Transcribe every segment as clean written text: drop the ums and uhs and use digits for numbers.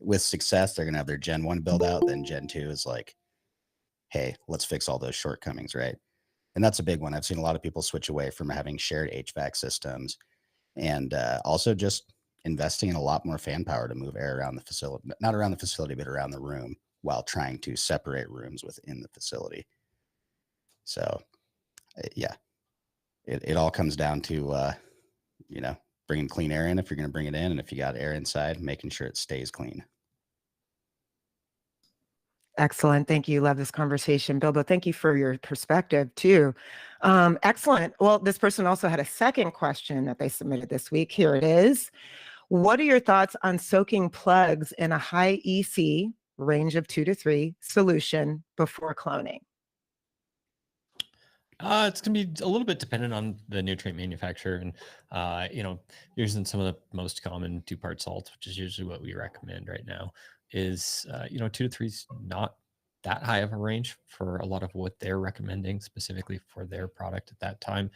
with success, they're going to have their Gen 1 build out. Then Gen 2 is like, hey, let's fix all those shortcomings, right? And that's a big one. I've seen a lot of people switch away from having shared HVAC systems and also just investing in a lot more fan power to move air around the facility, not around the facility, but around the room while trying to separate rooms within the facility. So, yeah, it all comes down to, you know, bringing clean air in if you're going to bring it in. And if you got air inside, making sure it stays clean. Excellent. Thank you. Love this conversation. Bilbo, thank you for your perspective too. Excellent. Well, this person also had a second question that they submitted this week. Here it is. What are your thoughts on soaking plugs in a high EC, range of 2 to 3, solution before cloning? It's going to be a little bit dependent on the nutrient manufacturer and, using some of the most common 2-part salts, which is usually what we recommend right now, is, 2 to 3 is not that high of a range for a lot of what they're recommending specifically for their product at that time.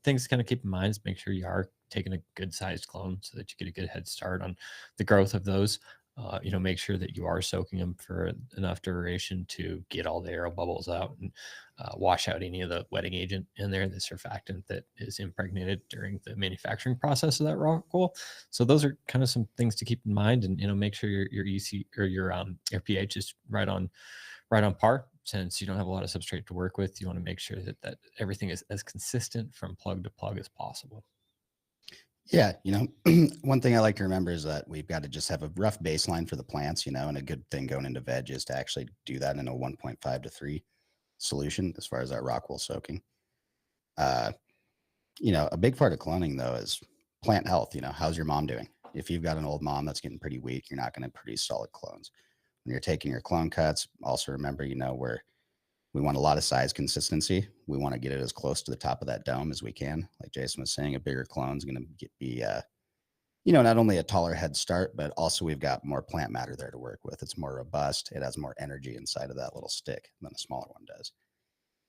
Things to kind of keep in mind is make sure you are taking a good sized clone so that you get a good head start on the growth of those. Make sure that you are soaking them for enough duration to get all the aero bubbles out and wash out any of the wetting agent in there, the surfactant that is impregnated during the manufacturing process of that rock wool. So those are kind of some things to keep in mind, and make sure your EC or your pH is right on par. Since you don't have a lot of substrate to work with, you want to make sure that everything is as consistent from plug to plug as possible. Yeah, one thing I like to remember is that we've got to just have a rough baseline for the plants, and a good thing going into veg is to actually do that in a 1.5 to 3 solution as far as that rock wool soaking. A big part of cloning, though, is plant health. How's your mom doing? If you've got an old mom that's getting pretty weak, you're not going to produce solid clones. When you're taking your clone cuts, also remember, where we want a lot of size consistency. We want to get it as close to the top of that dome as we can. Like Jason was saying, a bigger clone is going to be, not only a taller head start, but also we've got more plant matter there to work with. It's more robust. It has more energy inside of that little stick than a smaller one does.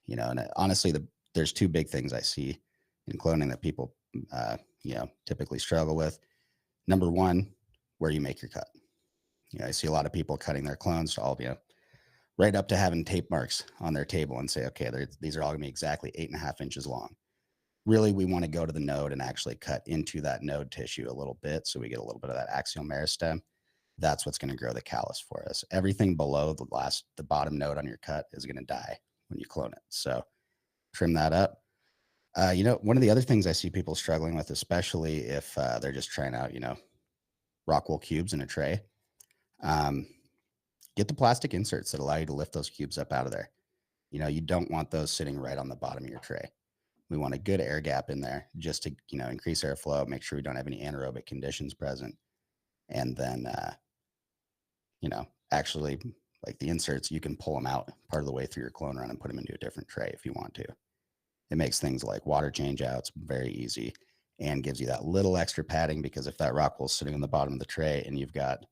And honestly, there's 2 big things I see in cloning that people, typically struggle with. Number one, where you make your cut. I see a lot of people cutting their clones to all, right up to having tape marks on their table and say, okay, these are all gonna be exactly 8.5 inches long. Really, we want to go to the node and actually cut into that node tissue a little bit so we get a little bit of that axial meristem. That's what's going to grow the callus for us. Everything below the bottom node on your cut is going to die when you clone it. So trim that up. One of the other things I see people struggling with, especially if they're just trying out, rock wool cubes in a tray, get the plastic inserts that allow you to lift those cubes up out of there. You don't want those sitting right on the bottom of your tray. We want a good air gap in there just to, increase airflow, make sure we don't have any anaerobic conditions present. And then, actually, like the inserts, you can pull them out part of the way through your clone run and put them into a different tray if you want to. It makes things like water change outs very easy and gives you that little extra padding, because if that rock wool is sitting on the bottom of the tray and you've got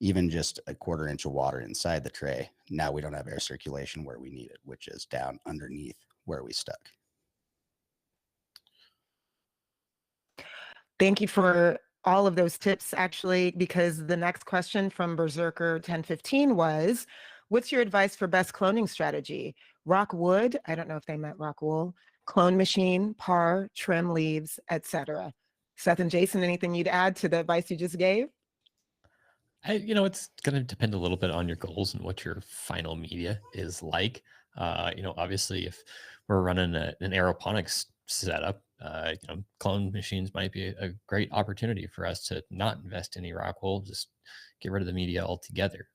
even just a 1/4 inch of water inside the tray, now we don't have air circulation where we need it, which is down underneath where we stuck. Thank you for all of those tips, actually, because the next question from Berserker 1015 was, what's your advice for best cloning strategy? Rock wood, I don't know if they meant rock wool, clone machine, par, trim leaves, etc. Seth and Jason, anything you'd add to the advice you just gave? It's going to depend a little bit on your goals and what your final media is like. Obviously, if we're running an aeroponics setup, clone machines might be a great opportunity for us to not invest any rock wool, just get rid of the media altogether.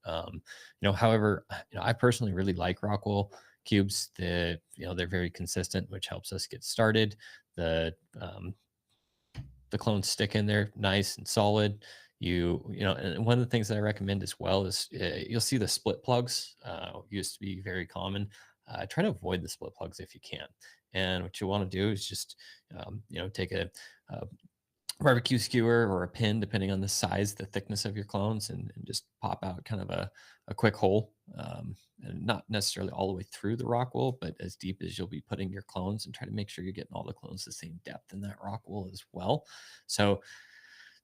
However, I personally really like rock wool cubes. They're very consistent, which helps us get started. The clones stick in there nice and solid. And one of the things that I recommend as well is you'll see the split plugs used to be very common. Try to avoid the split plugs if you can. And what you want to do is just, take a barbecue skewer or a pin, depending on the size, the thickness of your clones, and just pop out kind of a quick hole, and not necessarily all the way through the rock wool, but as deep as you'll be putting your clones, and try to make sure you're getting all the clones the same depth in that rock wool as well. So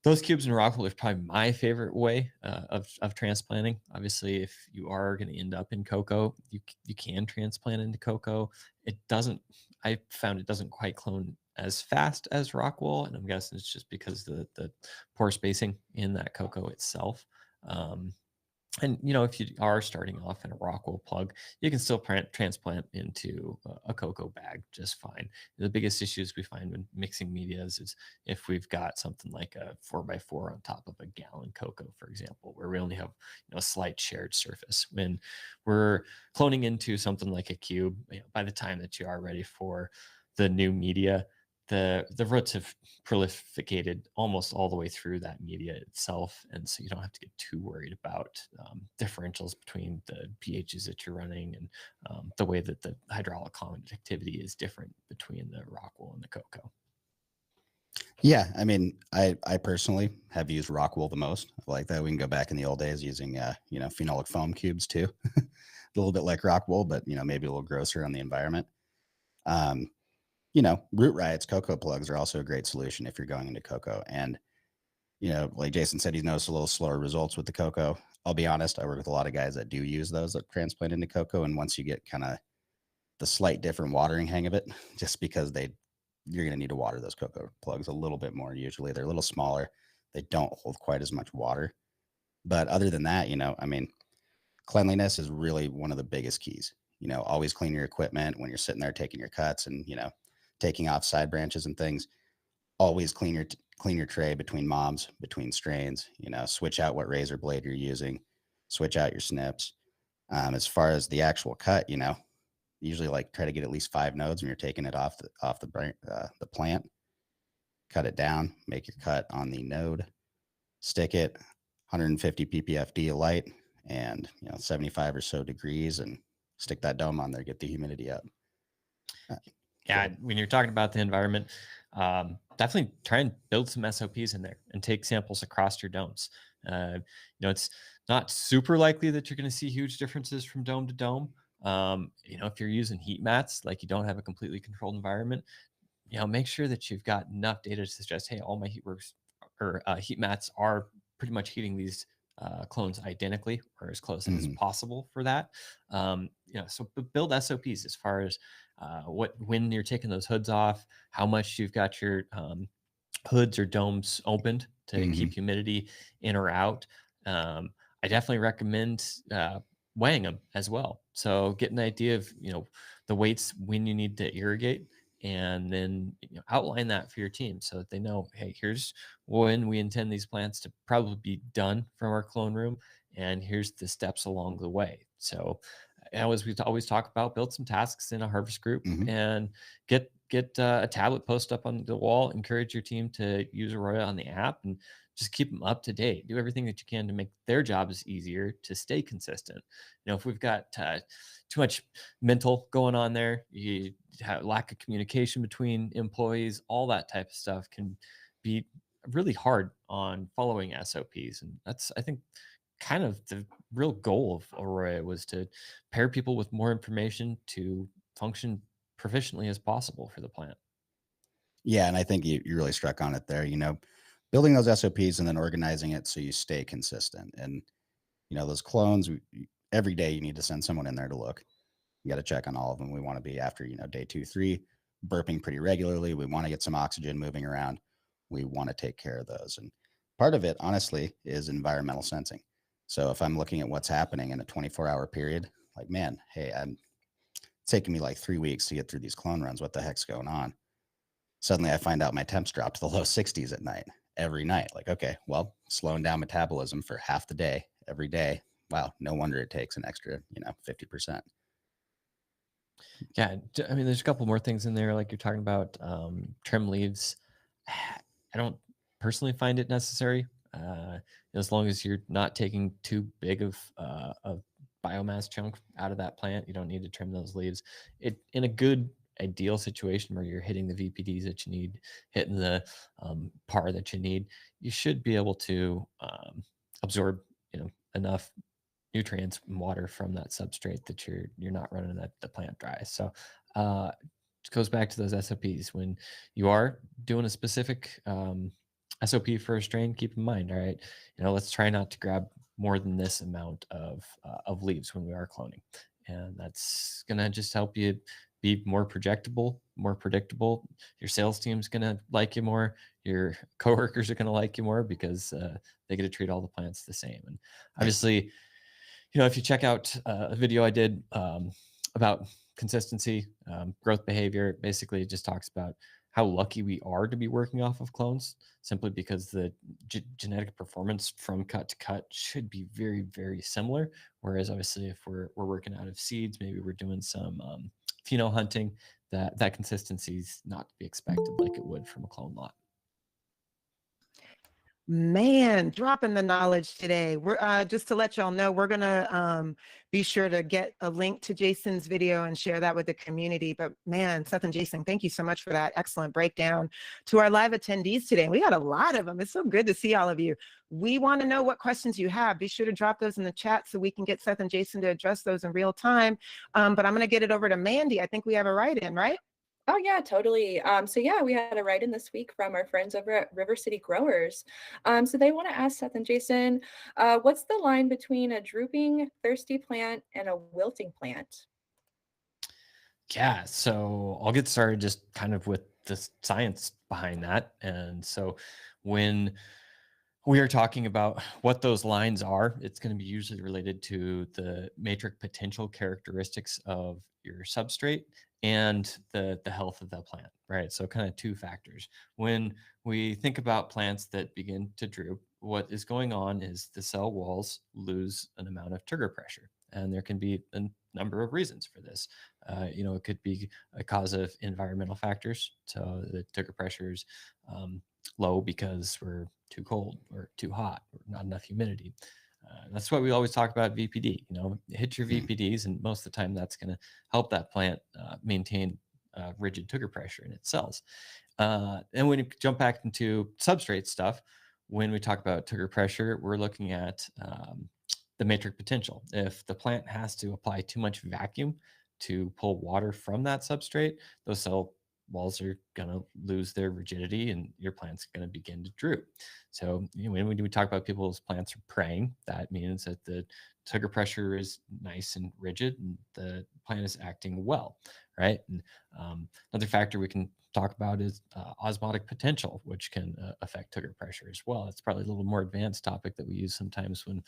those cubes in rockwool is probably my favorite way of transplanting. Obviously, if you are going to end up in cocoa, you can transplant into cocoa. It doesn't. I found it doesn't quite clone as fast as rockwool, and I'm guessing it's just because the pore spacing in that cocoa itself. And if you are starting off in a rockwool plug, you can still transplant into a cocoa bag just fine. The biggest issues we find when mixing medias is if we've got something like a 4x4 on top of a gallon cocoa, for example, where we only have a slight shared surface. When we're cloning into something like a cube, by the time that you are ready for the new media, the roots have prolificated almost all the way through that media itself, and so you don't have to get too worried about differentials between the pHs that you're running, and the way that the hydraulic conductivity is different between the rockwool and the cocoa. Yeah, I mean, I personally have used rockwool the most. I like that. We can go back in the old days using phenolic foam cubes too, a little bit like rockwool, but maybe a little grosser on the environment. Root riots, cocoa plugs are also a great solution if you're going into cocoa. And, like Jason said, he's noticed a little slower results with the cocoa. I'll be honest, I work with a lot of guys that do use those that transplant into cocoa. And once you get kind of the slight different watering hang of it, just because you're going to need to water those cocoa plugs a little bit more. Usually they're a little smaller. They don't hold quite as much water. But other than that, cleanliness is really one of the biggest keys. Always clean your equipment when you're sitting there taking your cuts and, taking off side branches and things. Always clean your tray between mobs, between strains. Switch out what razor blade you're using. Switch out your snips. As far as the actual cut, usually like try to get at least 5 nodes when you're taking it off the plant. Cut it down. Make your cut on the node. Stick it 150 ppfd light and 75 or so degrees, and stick that dome on there. Get the humidity up. Yeah, when you're talking about the environment, definitely try and build some SOPs in there and take samples across your domes. It's not super likely that you're going to see huge differences from dome to dome. If you're using heat mats, like you don't have a completely controlled environment, make sure that you've got enough data to suggest, hey, all my heat mats are pretty much heating these clones identically or as close as possible for that. So build SOPs as far as when you're taking those hoods off, how much you've got your hoods or domes opened to keep humidity in or out. I definitely recommend weighing them as well. So get an idea of the weights when you need to irrigate, and then outline that for your team so that they know, hey, here's when we intend these plants to probably be done from our clone room, and here's the steps along the way. So as we always talk about, build some tasks in a harvest group and get a tablet post up on the wall. Encourage your team to use AROYA on the app and just keep them up to date. Do everything that you can to make their jobs easier to stay consistent. If we've got too much mental going on there, you have lack of communication between employees, all that type of stuff can be really hard on following SOPs. And that's, I think, kind of the real goal of AROYA, was to pair people with more information to function proficiently as possible for the plant. Yeah, and I think you really struck on it there. Building those SOPs and then organizing it so you stay consistent. And those clones, every day you need to send someone in there to look. You got to check on all of them. We want to be after day 2, 3, burping pretty regularly. We want to get some oxygen moving around. We want to take care of those. And part of it, honestly, is environmental sensing. So if I'm looking at what's happening in a 24-hour period, like, man, hey, it's taking me like 3 weeks to get through these clone runs. What the heck's going on? Suddenly I find out my temps dropped to the low 60s at night, every night. Like, okay, well, slowing down metabolism for half the day, every day. Wow, no wonder it takes an extra, 50%. Yeah, I mean, there's a couple more things in there, like you're talking about trim leaves. I don't personally find it necessary, as long as you're not taking too big of a biomass chunk out of that plant. You don't need to trim those leaves. In a good ideal situation where you're hitting the VPDs that you need, hitting the PAR that you need, you should be able to absorb enough nutrients and water from that substrate that you're not running the plant dry. So it goes back to those SOPs. When you are doing a specific SOP for a strain, keep in mind, all right, let's try not to grab more than this amount of leaves when we are cloning. And that's going to just help you be more projectable, more predictable. Your sales team's going to like you more. Your coworkers are going to like you more because they get to treat all the plants the same. And obviously, if you check out a video I did about consistency, growth behavior, basically it just talks about how lucky we are to be working off of clones, simply because the genetic performance from cut to cut should be very, very similar. Whereas obviously if we're working out of seeds, maybe we're doing some pheno hunting, that consistency is not to be expected like it would from a clone lot. Man, dropping the knowledge today. We're just to let y'all know, we're gonna be sure to get a link to Jason's video and share that with the community. But man, Seth and Jason, thank you so much for that excellent breakdown. To our live attendees today, we got a lot of them. It's so good to see all of you. We want to know what questions you have. Be sure to drop those in the chat so we can get Seth and Jason to address those in real time. But I'm gonna get it over to Mandy. I think we have a write-in, right? Oh yeah, totally. So yeah, we had a write-in this week from our friends over at River City Growers. So they want to ask Seth and Jason, what's the line between a drooping, thirsty plant and a wilting plant? Yeah, so I'll get started just kind of with the science behind that. And so when we are talking about what those lines are, it's going to be usually related to the matrix potential characteristics of your substrate and the health of the plant, right? So kind of two factors. When we think about plants that begin to droop, what is going on is the cell walls lose an amount of trigger pressure. And there can be a number of reasons for this. It could be a cause of environmental factors. So the trigger pressure is low because we're too cold or too hot or not enough humidity. That's why we always talk about VPD. Hit your VPDs, and most of the time that's going to help that plant maintain rigid trigger pressure in its cells. And when you jump back into substrate stuff, when we talk about trigger pressure, we're looking at the matrix potential. If the plant has to apply too much vacuum to pull water from that substrate, those cell walls are going to lose their rigidity and your plant's going to begin to droop. So when we talk about people's plants are praying, that means that the trigger pressure is nice and rigid and the plant is acting well, right? And another factor we can talk about is osmotic potential, which can affect trigger pressure as well. It's probably a little more advanced topic that we use sometimes when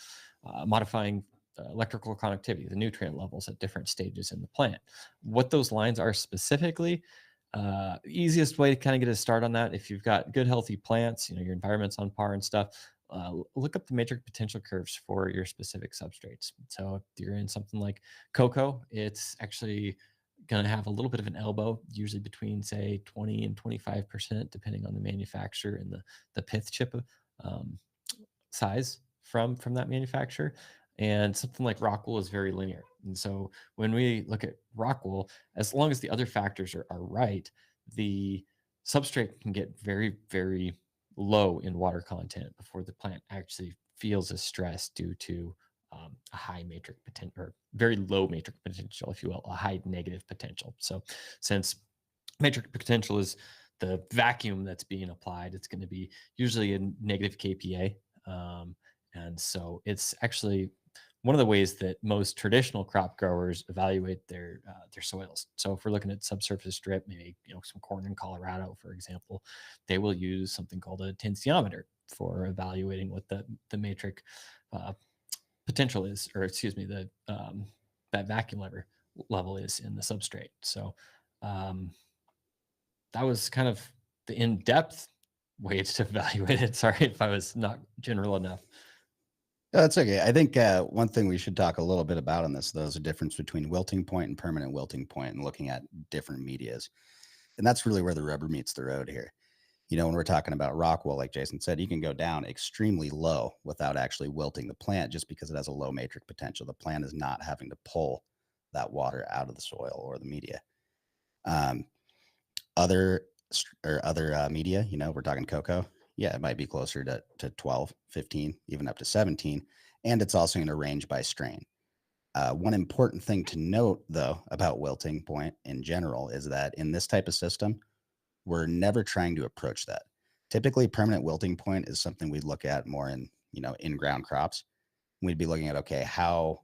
modifying electrical conductivity, the nutrient levels at different stages in the plant. What those lines are specifically, easiest way to kind of get a start on that, if you've got good healthy plants, your environment's on par and stuff, look up the matrix potential curves for your specific substrates. So if you're in something like cocoa, it's actually going to have a little bit of an elbow, usually between say 20 and 25%, depending on the manufacturer and the pith chip size from that manufacturer. And something like rock wool is very linear. And so when we look at rock wool, as long as the other factors are right, the substrate can get very, very low in water content before the plant actually feels a stress due to a high matrix potential, or very low matrix potential, if you will, a high negative potential. So since matrix potential is the vacuum that's being applied, it's going to be usually a negative KPA. And so it's actually one of the ways that most traditional crop growers evaluate their soils. So if we're looking at subsurface drip, maybe some corn in Colorado, for example, they will use something called a tensiometer for evaluating what the matrix potential is, or excuse me, that vacuum level is in the substrate. So that was kind of the in-depth way to evaluate it. Sorry if I was not general enough. That's okay. I think one thing we should talk a little bit about on this, though, is the difference between wilting point and permanent wilting point and looking at different medias. And that's really where the rubber meets the road here. When we're talking about rock wool, like Jason said, you can go down extremely low without actually wilting the plant just because it has a low matrix potential. The plant is not having to pull that water out of the soil or the media. Other media, we're talking cocoa. Yeah, it might be closer to 12, 15, even up to 17. And it's also going to range by strain. One important thing to note, though, about wilting point in general is that in this type of system, we're never trying to approach that. Typically, permanent wilting point is something we'd look at more in, in-ground crops. We'd be looking at, okay, how,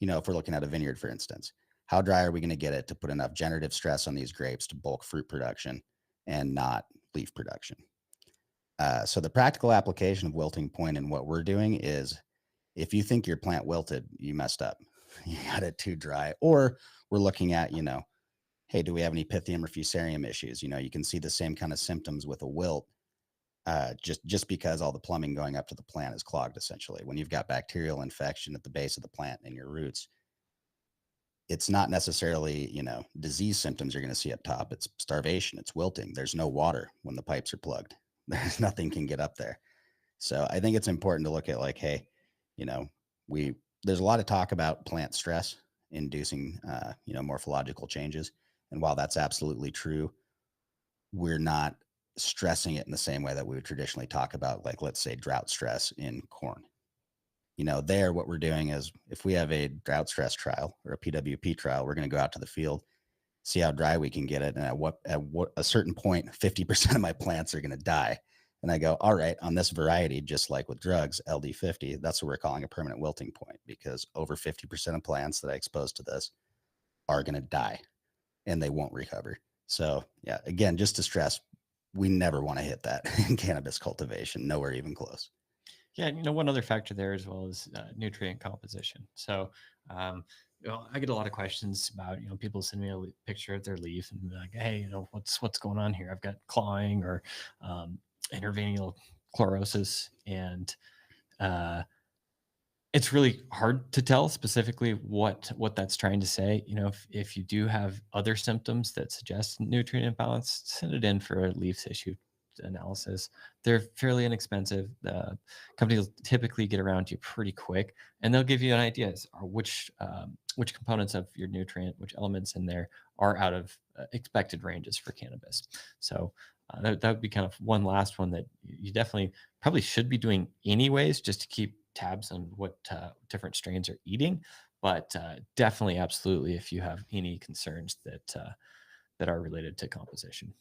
if we're looking at a vineyard, for instance, how dry are we going to get it to put enough generative stress on these grapes to bulk fruit production and not leaf production? So the practical application of wilting point and what we're doing is, if you think your plant wilted, you messed up. You got it too dry. Or we're looking at, hey, do we have any Pythium or Fusarium issues? You can see the same kind of symptoms with a wilt, just because all the plumbing going up to the plant is clogged, essentially. When you've got bacterial infection at the base of the plant and your roots, it's not necessarily, disease symptoms you're going to see up top. It's starvation, it's wilting. There's no water when the pipes are plugged. There's nothing can get up there. So I think it's important to look at, like, hey, there's a lot of talk about plant stress inducing, morphological changes. And while that's absolutely true, we're not stressing it in the same way that we would traditionally talk about, like, let's say, drought stress in corn. There, what we're doing is, if we have a drought stress trial or a PWP trial, we're going to go out to the field, see how dry we can get it. And at what a certain point, 50% of my plants are going to die. And I go, all right, on this variety, just like with drugs, LD50, that's what we're calling a permanent wilting point, because over 50% of plants that I expose to this are going to die and they won't recover. So yeah, again, just to stress, we never want to hit that in cannabis cultivation, nowhere even close. Yeah, one other factor there as well is nutrient composition. So, I get a lot of questions about, people send me a picture of their leaf and be like, hey, what's going on here? I've got clawing or intervenial chlorosis, and it's really hard to tell specifically what that's trying to say. If you do have other symptoms that suggest nutrient imbalance, send it in for a leaf tissue analysis. They're fairly inexpensive. The companies will typically get around to you pretty quick, and they'll give you an idea as which components of your nutrient, which elements in there are out of expected ranges for cannabis. So that would be kind of one last one that you definitely probably should be doing anyways, just to keep tabs on what different strains are eating. But definitely, absolutely, if you have any concerns that are related to composition.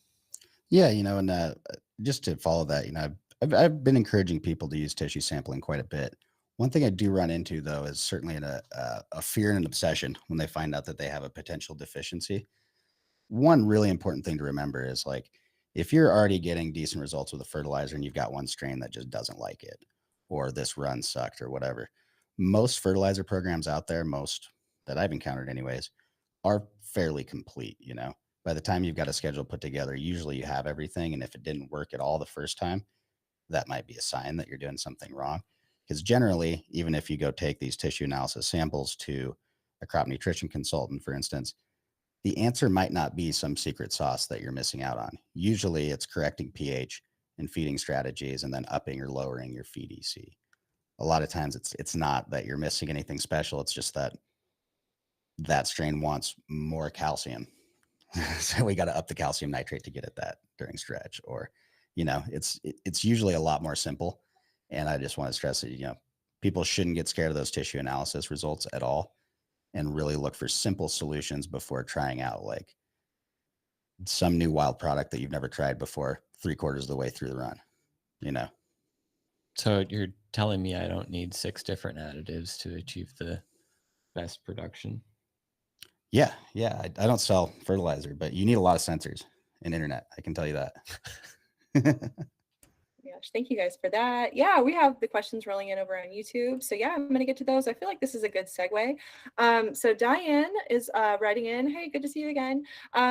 Yeah, and just to follow that, I've been encouraging people to use tissue sampling quite a bit. One thing I do run into, though, is certainly a fear and an obsession when they find out that they have a potential deficiency. One really important thing to remember is, like, if you're already getting decent results with a fertilizer and you've got one strain that just doesn't like it, or this run sucked or whatever, most fertilizer programs out there, most that I've encountered anyways, are fairly complete. By the time you've got a schedule put together, usually you have everything. And if it didn't work at all the first time, that might be a sign that you're doing something wrong. Because generally, even if you go take these tissue analysis samples to a crop nutrition consultant, for instance, the answer might not be some secret sauce that you're missing out on. Usually it's correcting pH and feeding strategies and then upping or lowering your feed EC. A lot of times it's not that you're missing anything special. It's just that strain wants more calcium. So we got to up the calcium nitrate to get at that during stretch, or, it's usually a lot more simple. And I just want to stress that, people shouldn't get scared of those tissue analysis results at all, and really look for simple solutions before trying out, like, some new wild product that you've never tried before 3/4 of the way through the run, So you're telling me I don't need 6 different additives to achieve the best production? Yeah. I don't sell fertilizer, but you need a lot of sensors and internet. I can tell you that. Gosh, thank you guys for that. Yeah, we have the questions rolling in over on YouTube. So yeah, I'm going to get to those. I feel like this is a good segue. So Diane is writing in, hey, good to see you again.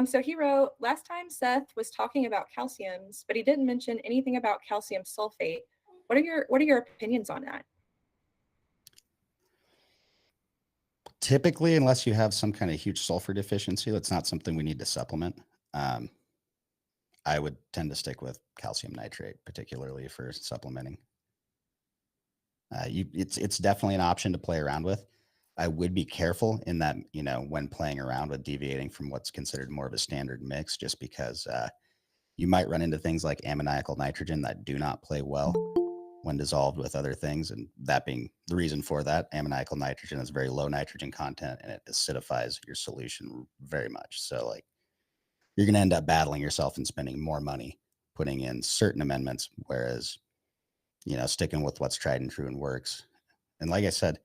So he wrote, last time Seth was talking about calciums, but he didn't mention anything about calcium sulfate. What are your opinions on that? Typically, unless you have some kind of huge sulfur deficiency, that's not something we need to supplement. I would tend to stick with calcium nitrate, particularly for supplementing. It's definitely an option to play around with. I would be careful in that, when playing around with deviating from what's considered more of a standard mix, just because you might run into things like ammoniacal nitrogen that do not play well when dissolved with other things. And that being the reason for that, ammoniacal nitrogen has very low nitrogen content and it acidifies your solution very much. So, like, you're going to end up battling yourself and spending more money putting in certain amendments, whereas, sticking with what's tried and true and works. And like I said,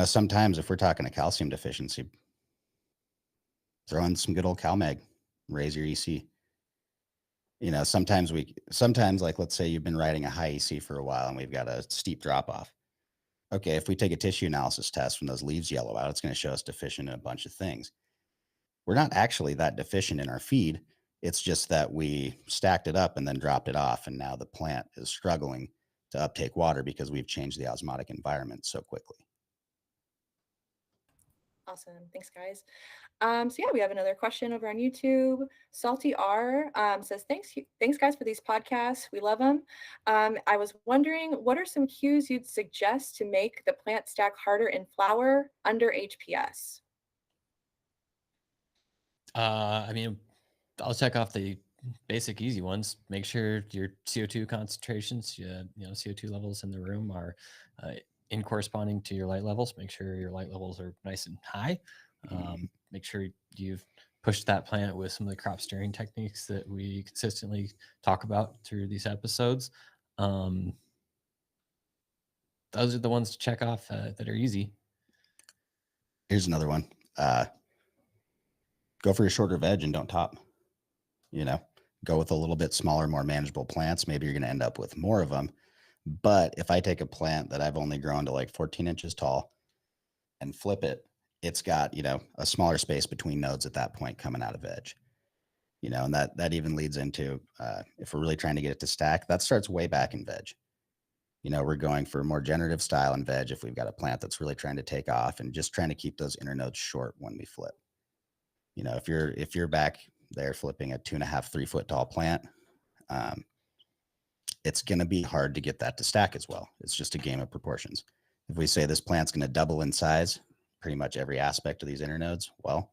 sometimes if we're talking a calcium deficiency, throw in some good old CalMag, raise your EC. Sometimes like, let's say you've been riding a high EC for a while and we've got a steep drop off. Okay, if we take a tissue analysis test when those leaves yellow out, it's going to show us deficient in a bunch of things. We're not actually that deficient in our feed. It's just that we stacked it up and then dropped it off. And now the plant is struggling to uptake water because we've changed the osmotic environment so quickly. Awesome. Thanks, guys. So yeah, we have another question over on YouTube. Salty R says, thanks guys for these podcasts. We love them. I was wondering, what are some cues you'd suggest to make the plant stack harder in flower under HPS? I mean, I'll check off the basic easy ones. Make sure your CO2 concentrations, CO2 levels in the room are in corresponding to your light levels. Make sure your light levels are nice and high. Make sure you've pushed that plant with some of the crop steering techniques that we consistently talk about through these episodes. Those are the ones to check off that are easy. Here's another one. Go for a shorter veg and don't top. Go with a little bit smaller, more manageable plants. Maybe you're going to end up with more of them. But if I take a plant that I've only grown to like 14 inches tall and flip it, it's got, a smaller space between nodes at that point coming out of veg. And that even leads into, if we're really trying to get it to stack, that starts way back in veg. We're going for a more generative style in veg if we've got a plant that's really trying to take off and just trying to keep those inner nodes short when we flip. If you're back there flipping a 2.5, 3 foot tall plant, it's going to be hard to get that to stack as well. It's just a game of proportions. If we say this plant's going to double in size, pretty much every aspect of these inner nodes, well,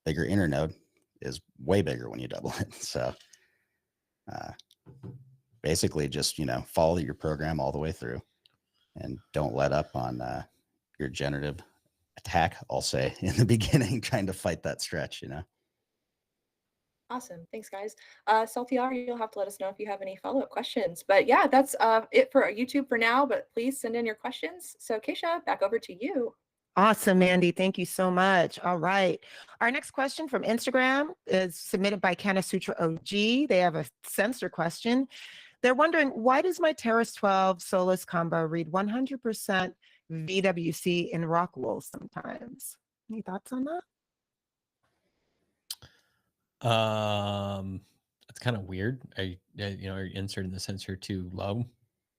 bigger inner node is way bigger when you double it. So basically just, follow your program all the way through and don't let up on your generative attack, I'll say, in the beginning, trying to fight that stretch, Awesome. Thanks, guys. Salty R, you'll have to let us know if you have any follow-up questions. But yeah, that's it for YouTube for now, but please send in your questions. So Keisha, back over to you. Awesome, Mandy. Thank you so much. All right. Our next question from Instagram is submitted by Kanasutra OG. They have a sensor question. They're wondering, why does my Terrace 12 Solus combo read 100% VWC in rock wool sometimes? Any thoughts on that? It's kind of weird. Are you inserting the sensor too low,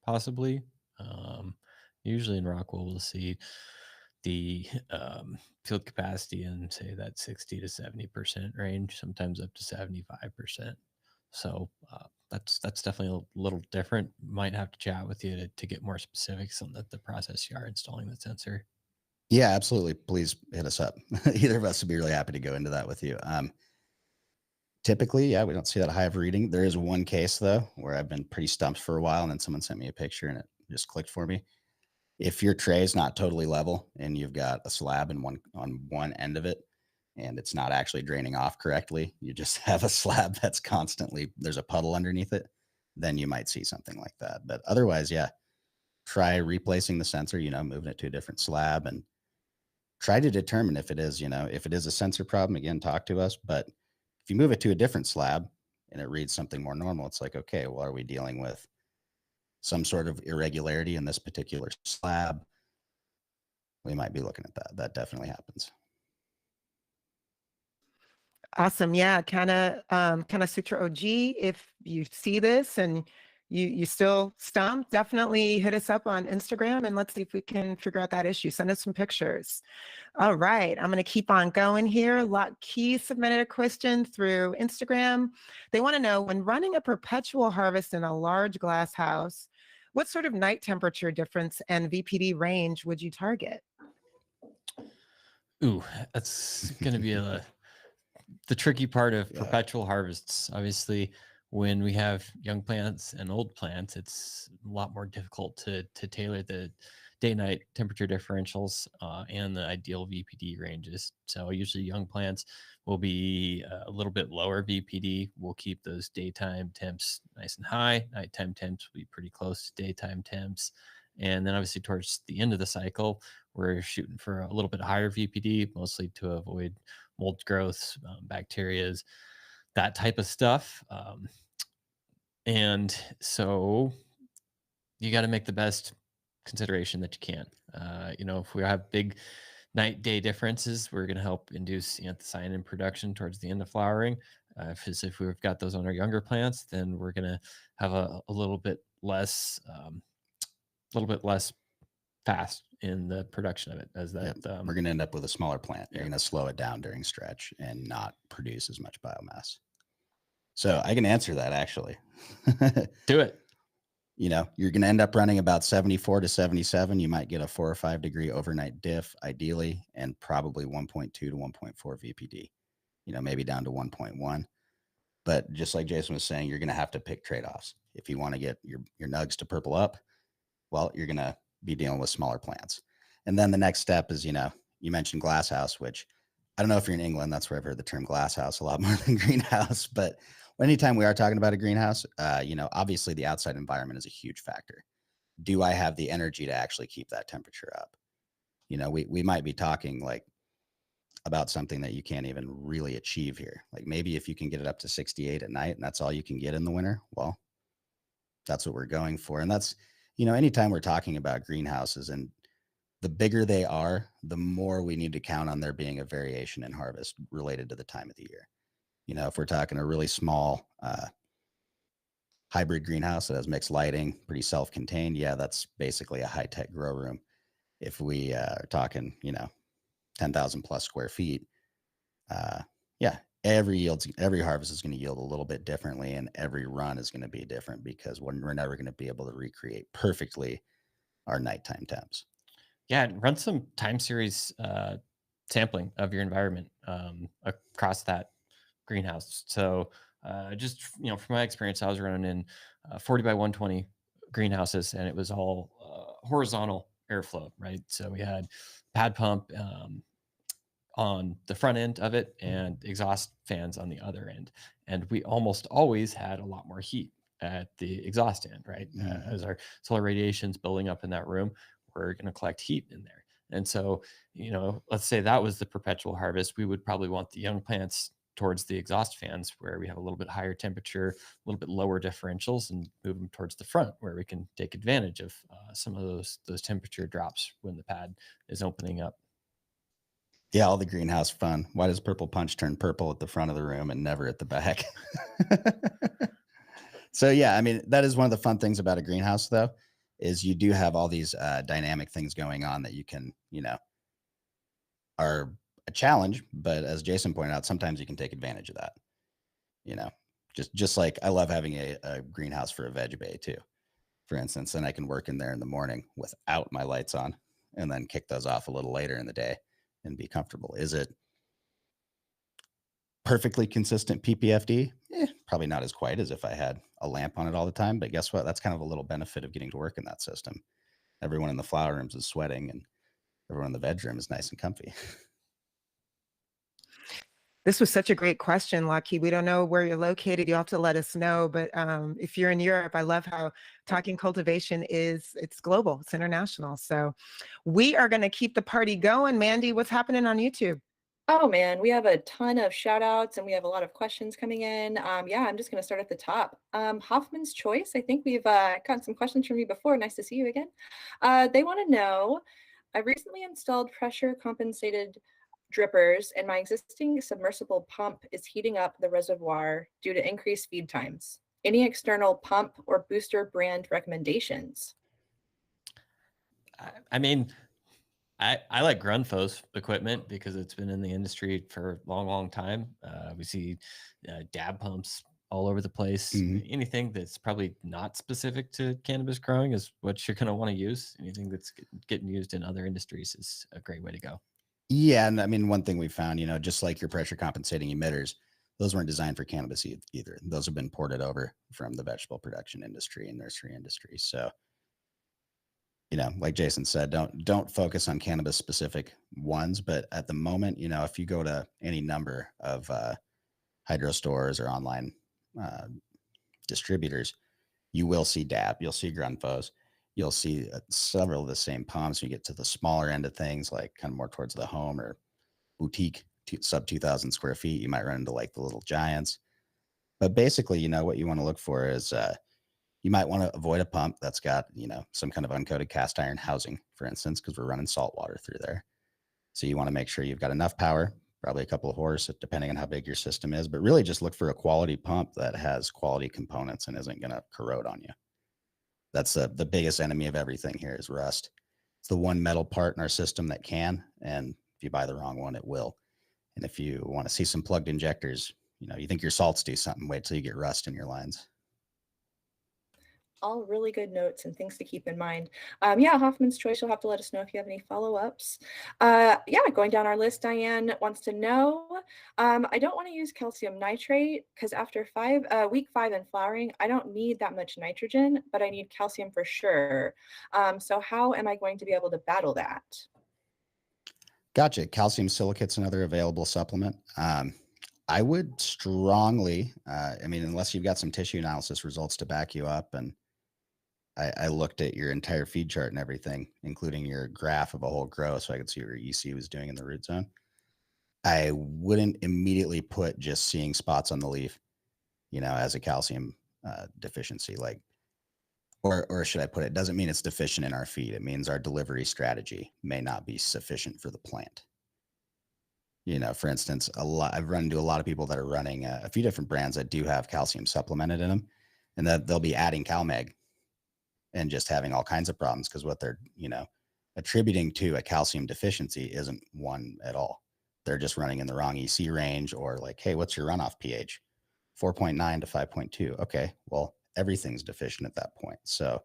possibly? Usually in rock wool, we'll see the field capacity in, say, that 60 to 70% range, sometimes up to 75%. So that's definitely a little different. Might have to chat with you to get more specifics on the process you are installing the sensor. Yeah, absolutely. Please hit us up. Either of us would be really happy to go into that with you. Typically, yeah, we don't see that high of a reading. There is one case, though, where I've been pretty stumped for a while, and then someone sent me a picture, and it just clicked for me. If your tray is not totally level and you've got a slab on one end of it, and it's not actually draining off correctly, you just have a slab that's constantly, there's a puddle underneath it, then you might see something like that. But otherwise, yeah, try replacing the sensor, moving it to a different slab, and try to determine if it is, if it is a sensor problem, again, talk to us. But if you move it to a different slab and it reads something more normal, it's like, okay, well, are we dealing with some sort of irregularity in this particular slab? We might be looking at that. That definitely happens. Awesome. Yeah, kind of Sutra OG. If you see this and you still stumped, definitely hit us up on Instagram and let's see if we can figure out that issue. Send us some pictures. All right, I'm going to keep on going here. Key submitted a question through Instagram. They want to know, when running a perpetual harvest in a large glass house, what sort of night temperature difference and VPD range would you target? Ooh, that's going to be the tricky part of perpetual harvests. Obviously, when we have young plants and old plants, it's a lot more difficult to tailor the day-night temperature differentials and the ideal VPD ranges. So usually young plants will be a little bit lower VPD. We'll keep those daytime temps nice and high. Nighttime temps will be pretty close to daytime temps. And then obviously towards the end of the cycle, we're shooting for a little bit higher VPD, mostly to avoid mold growths, bacterias, that type of stuff. And so you got to make the best consideration that you can. If we have big night day differences, we're going to help induce anthocyanin production towards the end of flowering. If we've got those on our younger plants, then we're going to have a little bit less fast in the production of it as that. We're going to end up with a smaller plant. You're going to slow it down during stretch and not produce as much biomass. So I can answer that actually. Do it. You're going to end up running about 74 to 77. You might get a 4 or 5 degree overnight diff ideally, and probably 1.2 to 1.4 VPD, maybe down to 1.1. But just like Jason was saying, you're going to have to pick trade-offs. If you want to get your nugs to purple up, well, you're going to be dealing with smaller plants. And then the next step is, you mentioned glasshouse, which I don't know if you're in England, that's where I've heard the term glasshouse a lot more than greenhouse, but anytime we are talking about a greenhouse, obviously the outside environment is a huge factor. Do I have the energy to actually keep that temperature up? We might be talking like about something that you can't even really achieve here. Like maybe if you can get it up to 68 at night and that's all you can get in the winter, well, that's what we're going for. And that's, anytime we're talking about greenhouses, and the bigger they are, the more we need to count on there being a variation in harvest related to the time of the year. If we're talking a really small hybrid greenhouse that has mixed lighting, pretty self-contained, yeah, that's basically a high-tech grow room. If we are talking, 10,000 plus square feet, every harvest is going to yield a little bit differently, and every run is going to be different because we're never going to be able to recreate perfectly our nighttime temps. Yeah, run some time series sampling of your environment across that greenhouse. So just from my experience, I was running in 40 by 120 greenhouses, and it was all horizontal airflow, right? So we had pad pump on the front end of it and exhaust fans on the other end, and we almost always had a lot more heat at the exhaust end, right? As our solar radiation's building up in that room, we're going to collect heat in there. And so, let's say that was the perpetual harvest, we would probably want the young plants towards the exhaust fans where we have a little bit higher temperature, a little bit lower differentials, and move them towards the front where we can take advantage of some of those temperature drops when the pad is opening up. Yeah, all the greenhouse fun. Why does purple punch turn purple at the front of the room and never at the back? So yeah, I mean, that is one of the fun things about a greenhouse though, is you do have all these dynamic things going on that you can, are a challenge, but as Jason pointed out, sometimes you can take advantage of that. Just like I love having a greenhouse for a veg bay too, for instance, and I can work in there in the morning without my lights on and then kick those off a little later in the day and be comfortable. Is it perfectly consistent PPFD? Probably not as quite as if I had a lamp on it all the time, but guess what? That's kind of a little benefit of getting to work in that system. Everyone in the flower rooms is sweating and everyone in the bedroom is nice and comfy. This was such a great question, Lucky. We don't know where you're located. You'll have to let us know. But if you're in Europe, I love how talking cultivation it's global, it's international. So we are going to keep the party going. Mandy, what's happening on YouTube? Oh man, we have a ton of shout outs and we have a lot of questions coming in. I'm just going to start at the top. Hoffman's Choice. I think we've gotten some questions from you before. Nice to see you again. They want to know, I recently installed pressure compensated drippers and my existing submersible pump is heating up the reservoir due to increased feed times. Any external pump or booster brand recommendations? I mean, I like Grunfo's equipment because it's been in the industry for a long, long time. We see dab pumps all over the place. Anything that's probably not specific to cannabis growing is what you're going to want to use. Anything that's getting used in other industries is a great way to go. Yeah, and I mean, one thing we found, just like your pressure compensating emitters, those weren't designed for cannabis either. Those have been ported over from the vegetable production industry and nursery industry. So like Jason said, don't focus on cannabis specific ones, but at the moment, if you go to any number of hydro stores or online distributors, you will see DAP, you'll see Grunfos, you'll see several of the same pumps. You get to the smaller end of things, like kind of more towards the home or boutique sub 2,000 square feet, you might run into like the little giants. But basically, what you want to look for is you might want to avoid a pump that's got, some kind of uncoated cast iron housing, for instance, because we're running salt water through there. So you want to make sure you've got enough power, probably a couple of horse, depending on how big your system is, but really just look for a quality pump that has quality components and isn't going to corrode on you. That's the biggest enemy of everything here is rust. It's the one metal part in our system that can, and if you buy the wrong one, it will. And if you want to see some plugged injectors, you think your salts do something, wait till you get rust in your lines. All really good notes and things to keep in mind. Yeah, Hoffman's Choice, you'll have to let us know if you have any follow-ups. Yeah, going down our list, Diane wants to know, I don't want to use calcium nitrate because after week 5 in flowering, I don't need that much nitrogen, but I need calcium for sure. So how am I going to be able to battle that? Gotcha. Calcium silicate's another available supplement. I would strongly, unless you've got some tissue analysis results to back you up, and I looked at your entire feed chart and everything, including your graph of a whole grow, so I could see what your EC was doing in the root zone. I wouldn't immediately put just seeing spots on the leaf, as a calcium deficiency, or should I put it, doesn't mean it's deficient in our feed. It means our delivery strategy may not be sufficient for the plant. For instance, I've run into a lot of people that are running a few different brands that do have calcium supplemented in them, and that they'll be adding CalMag and just having all kinds of problems because what they're, attributing to a calcium deficiency isn't one at all. They're just running in the wrong EC range, or like, hey, what's your runoff pH? 4.9 to 5.2. Okay, well, everything's deficient at that point. So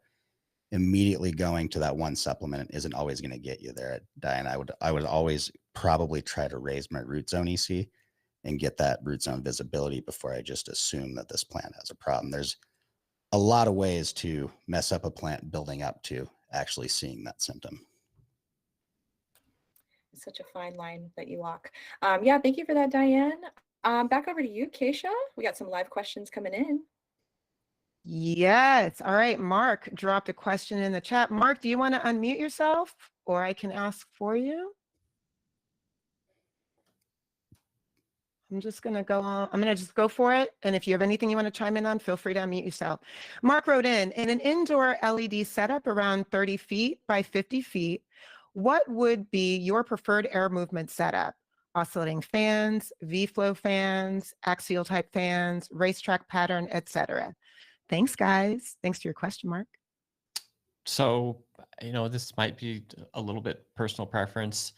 immediately going to that one supplement isn't always going to get you there. Diane, I would always probably try to raise my root zone EC and get that root zone visibility before I just assume that this plant has a problem. There's a lot of ways to mess up a plant building up to actually seeing that symptom. It's such a fine line that you walk. Yeah, thank you for that, Diane. Back over to you, Keisha. We got some live questions coming in. Yes. All right. Mark dropped a question in the chat. Mark, do you want to unmute yourself, or I can ask for you? I'm just going to go on. I'm going to just go for it. And if you have anything you want to chime in on, feel free to unmute yourself. Mark wrote in an indoor LED setup around 30 feet by 50 feet, what would be your preferred air movement setup? Oscillating fans, V-flow fans, axial type fans, racetrack pattern, etc. Thanks, guys. Thanks for your question, Mark. So, this might be a little bit personal preference.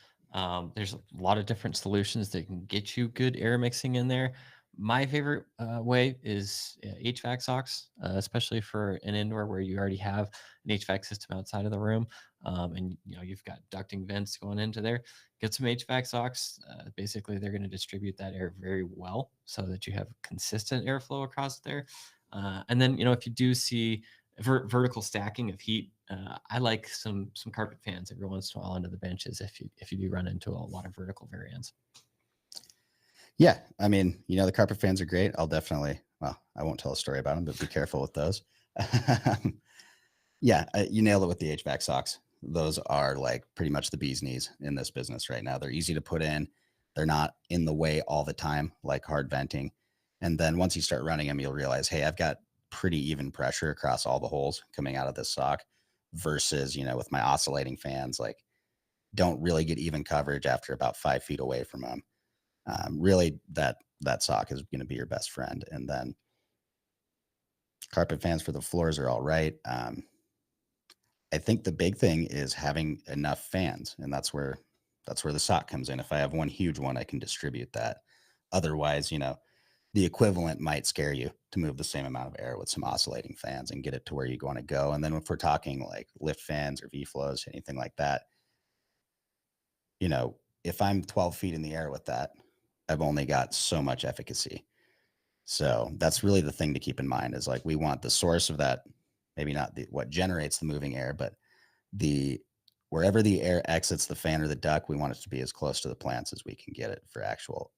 There's a lot of different solutions that can get you good air mixing in there. My favorite way is HVAC socks, especially for an indoor where you already have an HVAC system outside of the room, and you've got ducting vents going into there. Get some HVAC socks. Basically, they're going to distribute that air very well, so that you have consistent airflow across there. And then if you do see vertical stacking of heat, I like some carpet fans every once in a while under the benches if you do run into a lot of vertical variance. Yeah, the carpet fans are great. I won't tell a story about them, but be careful with those. Yeah, you nailed it with the HVAC socks. Those are like pretty much the bee's knees in this business right now. They're easy to put in. They're not in the way all the time, like hard venting. And then once you start running them, you'll realize, hey, I've got pretty even pressure across all the holes coming out of this sock versus, with my oscillating fans, like don't really get even coverage after about 5 feet away from them. Really that sock is going to be your best friend. And then carpet fans for the floors are all right. I think the big thing is having enough fans, and that's where the sock comes in. If I have one huge one, I can distribute that. Otherwise, the equivalent might scare you to move the same amount of air with some oscillating fans and get it to where you want to go. And then if we're talking like lift fans or V-flows, anything like that, if I'm 12 feet in the air with that, I've only got so much efficacy. So that's really the thing to keep in mind is like, we want the source of that, maybe not what generates the moving air, but wherever the air exits the fan or the duct, we want it to be as close to the plants as we can get it for actual,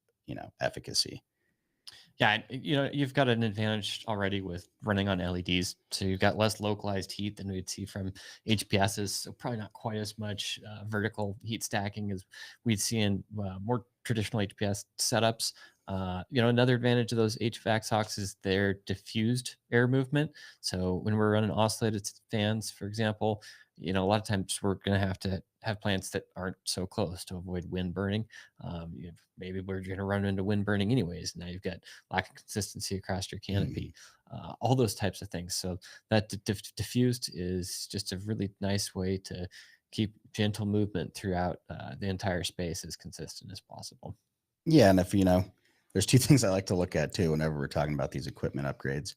efficacy. Yeah, you've got an advantage already with running on LEDs, so you've got less localized heat than we'd see from HPSs. So probably not quite as much vertical heat stacking as we'd see in more traditional HPS setups. Another advantage of those HVAC socks is their diffused air movement. So when we're running oscillated fans, for example, a lot of times we're going to have plants that aren't so close to avoid wind burning. Maybe we're going to run into wind burning anyways. Now you've got lack of consistency across your canopy, all those types of things. So that diffused is just a really nice way to keep gentle movement throughout the entire space as consistent as possible. Yeah, and if there's two things I like to look at too whenever we're talking about these equipment upgrades.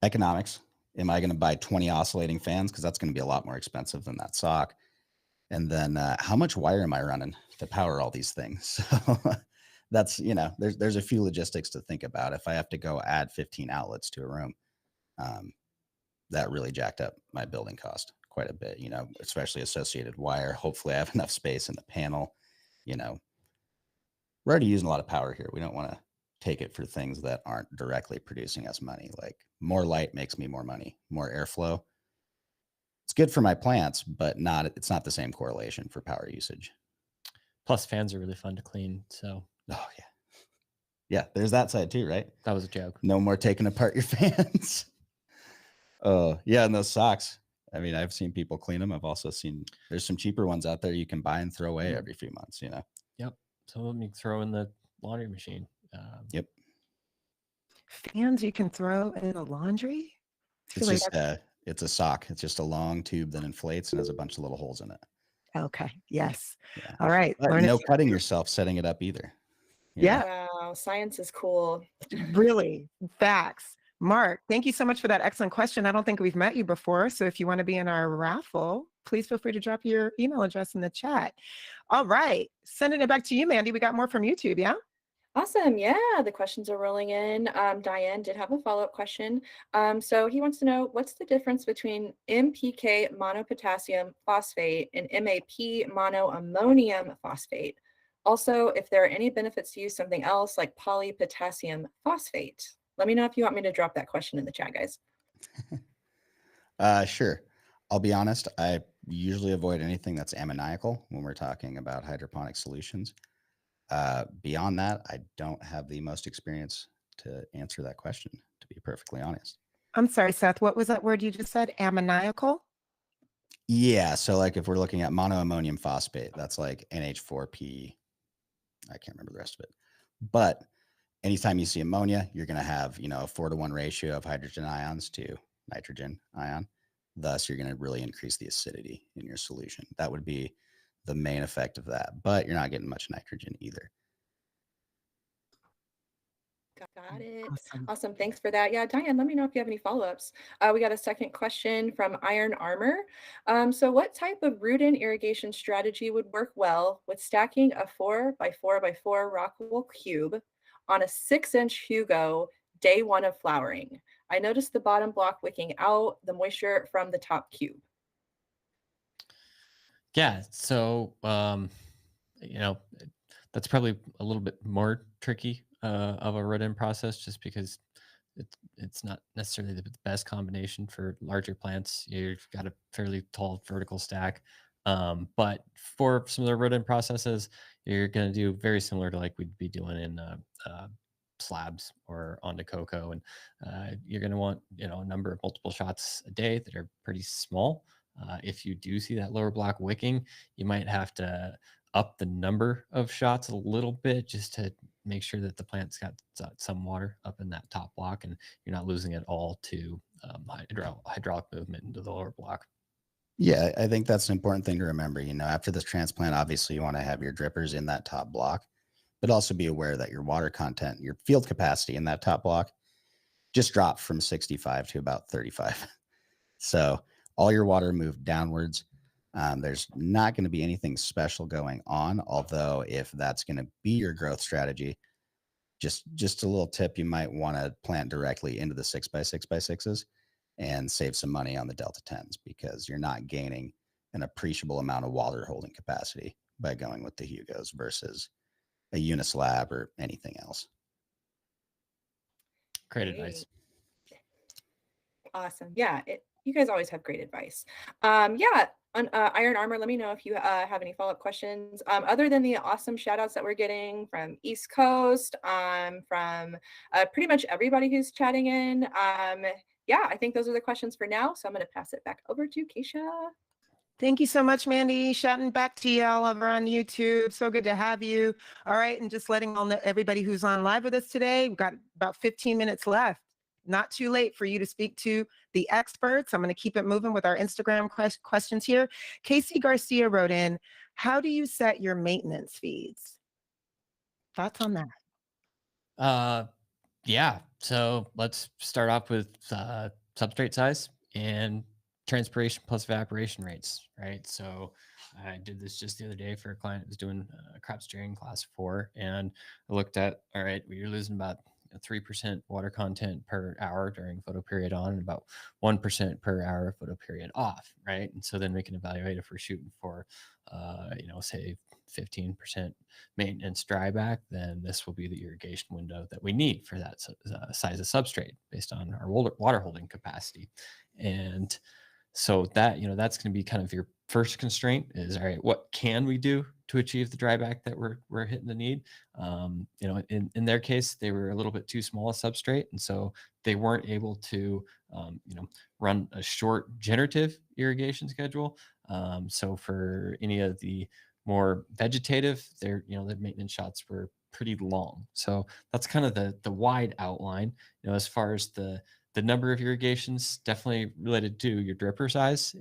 Economics. Am I going to buy 20 oscillating fans? Because that's going to be a lot more expensive than that sock. And then how much wire am I running to power all these things? So that's, there's a few logistics to think about. If I have to go add 15 outlets to a room, that really jacked up my building cost quite a bit, especially associated wire. Hopefully I have enough space in the panel. We're already using a lot of power here. We don't want to take it for things that aren't directly producing us money. Like more light makes me more money, more airflow. It's good for my plants, but it's not the same correlation for power usage. Plus fans are really fun to clean. So, oh yeah. Yeah. There's that side too, right? That was a joke. No more taking apart your fans. Oh yeah. And those socks. I mean, I've seen people clean them. I've also seen there's some cheaper ones out there you can buy and throw away every few months, Yep. So let me throw in the laundry machine. Yep. Fans you can throw in the laundry? It's just it's a sock. It's just a long tube that inflates and has a bunch of little holes in it. Okay. Yes. Yeah. All right. No cutting yourself setting it up either. Yeah. Wow. Science is cool. Really. Facts. Mark, thank you so much for that excellent question. I don't think we've met you before. So if you want to be in our raffle, please feel free to drop your email address in the chat. All right. Sending it back to you, Mandy. We got more from YouTube. Yeah. Awesome. Yeah, the questions are rolling in. Diane did have a follow-up question. So he wants to know, what's the difference between MPK monopotassium phosphate and MAP monoammonium phosphate? Also, if there are any benefits to use something else like polypotassium phosphate. Let me know if you want me to drop that question in the chat, guys. Sure. I'll be honest. I usually avoid anything that's ammoniacal when we're talking about hydroponic solutions. Beyond that, I don't have the most experience to answer that question, to be perfectly honest. I'm sorry, Seth. What was that word you just said? Ammoniacal? Yeah. So like if we're looking at monoammonium phosphate, that's like NH4P. I can't remember the rest of it. But anytime you see ammonia, you're going to have, a 4-to-1 ratio of hydrogen ions to nitrogen ion. Thus, you're going to really increase the acidity in your solution. That would be the main effect of that, but you're not getting much nitrogen either. Got it. Awesome. Awesome. Thanks for that. Yeah, Diane, let me know if you have any follow-ups. We got a second question from Iron Armor. So what type of root-in irrigation strategy would work well with stacking a 4x4x4 rock wool cube on a 6-inch Hugo day one of flowering? I noticed the bottom block wicking out the moisture from the top cube. Yeah. So, that's probably a little bit more tricky of a root-in process, just because it's not necessarily the best combination for larger plants. You've got a fairly tall vertical stack. But for some of the root-in processes, you're going to do very similar to like we'd be doing in slabs or onto cocoa. And you're going to want, a number of multiple shots a day that are pretty small. If you do see that lower block wicking, you might have to up the number of shots a little bit just to make sure that the plant's got some water up in that top block and you're not losing it all to hydraulic movement into the lower block. Yeah, I think that's an important thing to remember. After this transplant, obviously you want to have your drippers in that top block, but also be aware that your water content, your field capacity in that top block just dropped from 65 to about 35. So all your water moved downwards. There's not going to be anything special going on, although if that's going to be your growth strategy, just a little tip, you might want to plant directly into the 6x6x6s and save some money on the Delta 10s because you're not gaining an appreciable amount of water holding capacity by going with the Hugos versus a Unislab or anything else. Great advice. Awesome. Yeah, you guys always have great advice. Yeah, on Iron Armor, let me know if you have any follow-up questions. Other than the awesome shout outs that we're getting from East Coast, from pretty much everybody who's chatting in. Yeah, I think those are the questions for now. So I'm going to pass it back over to Keisha. Thank you so much, Mandy. Shouting back to y'all over on YouTube. So good to have you. All right. And just letting all know everybody who's on live with us today, we've got about 15 minutes left. Not too late for you to speak to the experts. I'm going to keep it moving with our Instagram questions here. Casey Garcia wrote in, how do you set your maintenance fees? Thoughts on that? Yeah. So let's start off with substrate size and transpiration plus evaporation rates, right? So I did this just the other day for a client who was doing crop steering class 4, and I looked at, all right, well, you're losing about 3% water content per hour during photo period on and about 1% per hour photo period off, right? And so then we can evaluate if we're shooting for, say 15% maintenance dryback, then this will be the irrigation window that we need for that size of substrate based on our water holding capacity. And so that, that's going to be kind of your first constraint is, all right, what can we do to achieve the dryback that we're hitting the need? In their case, they were a little bit too small a substrate. And so they weren't able to, run a short generative irrigation schedule. So for any of the more vegetative, their maintenance shots were pretty long. So that's kind of the wide outline, as far as the number of irrigations, definitely related to your dripper size,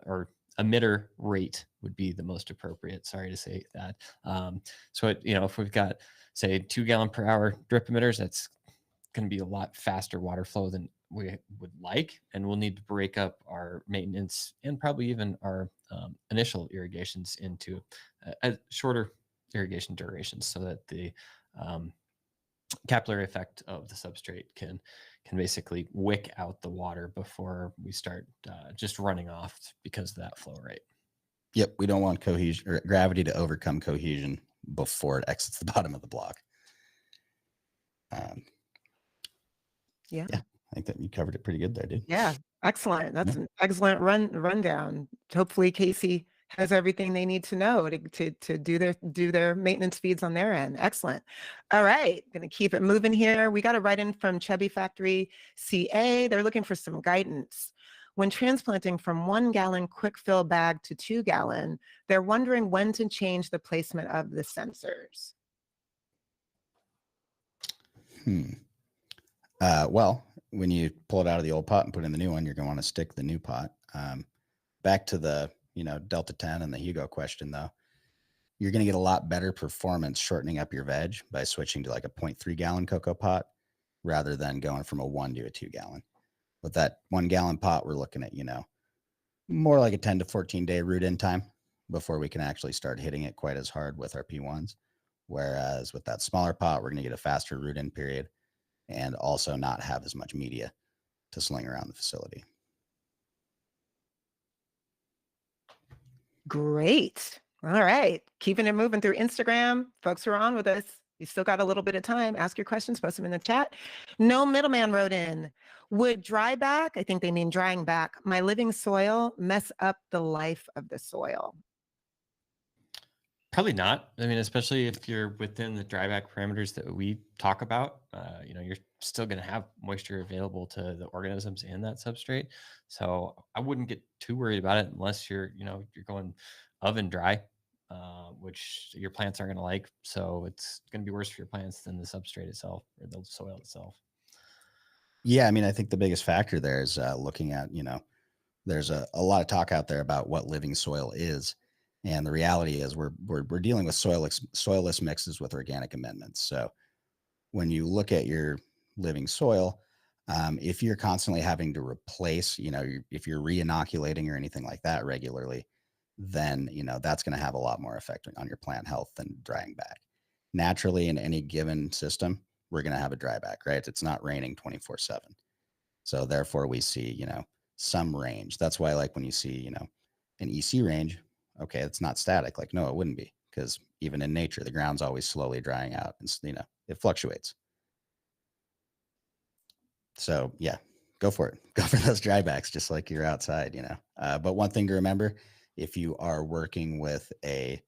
or emitter rate would be the most appropriate. Sorry to say that. So if we've got, say, 2 gallon per hour drip emitters, that's going to be a lot faster water flow than we would like, and we'll need to break up our maintenance and probably even our initial irrigations into a shorter irrigation durations, so that the capillary effect of the substrate can basically wick out the water before we start just running off because of that flow rate. Yep, we don't want cohesion or gravity to overcome cohesion before it exits the bottom of the block. Yeah, I think that you covered it pretty good there, dude. Yeah, excellent. That's an excellent rundown. Hopefully Casey has everything they need to know to do their maintenance feeds on their end. Excellent. All right, gonna keep it moving here. We got a write-in from Chubby Factory CA. They're looking for some guidance. When transplanting from 1 gallon quick fill bag to 2 gallon, they're wondering when to change the placement of the sensors. Well, when you pull it out of the old pot and put in the new one, you're going to want to stick the new pot. Back to the Delta 10 and the Hugo question, though, you're going to get a lot better performance shortening up your veg by switching to like a 0.3 gallon cocoa pot rather than going from a 1 to a 2 gallon. With that 1 gallon pot, we're looking at more like a 10 to 14 day root in time before we can actually start hitting it quite as hard with our P1s. Whereas with that smaller pot, we're going to get a faster root in period and also not have as much media to sling around the facility. Great. All right. Keeping it moving through Instagram. Folks who are on with us, you still got a little bit of time. Ask your questions, post them in the chat. No Middleman wrote in, would dry back, I think they mean drying back, my living soil mess up the life of the soil? Probably not. I mean, especially if you're within the dryback parameters that we talk about, you're still going to have moisture available to the organisms in that substrate. So I wouldn't get too worried about it unless you're going oven dry, which your plants aren't going to like. So it's going to be worse for your plants than the substrate itself or the soil itself. Yeah, I mean, I think the biggest factor there is looking at, there's a lot of talk out there about what living soil is. And the reality is we're dealing with soilless mixes with organic amendments. So when you look at your living soil, if you're constantly having to replace, if you're re-inoculating or anything like that regularly, then, that's going to have a lot more effect on your plant health than drying back. Naturally, in any given system, we're going to have a dryback, right? It's not raining 24/7. So therefore we see, you know, some range. That's why, like, when you see, you know, an EC range, okay, it's not static. Like, no, it wouldn't be, because even in nature, the ground's always slowly drying out and, you know, it fluctuates. So yeah, go for it. Go for those drybacks, just like you're outside, you know. But one thing to remember, if you are working with a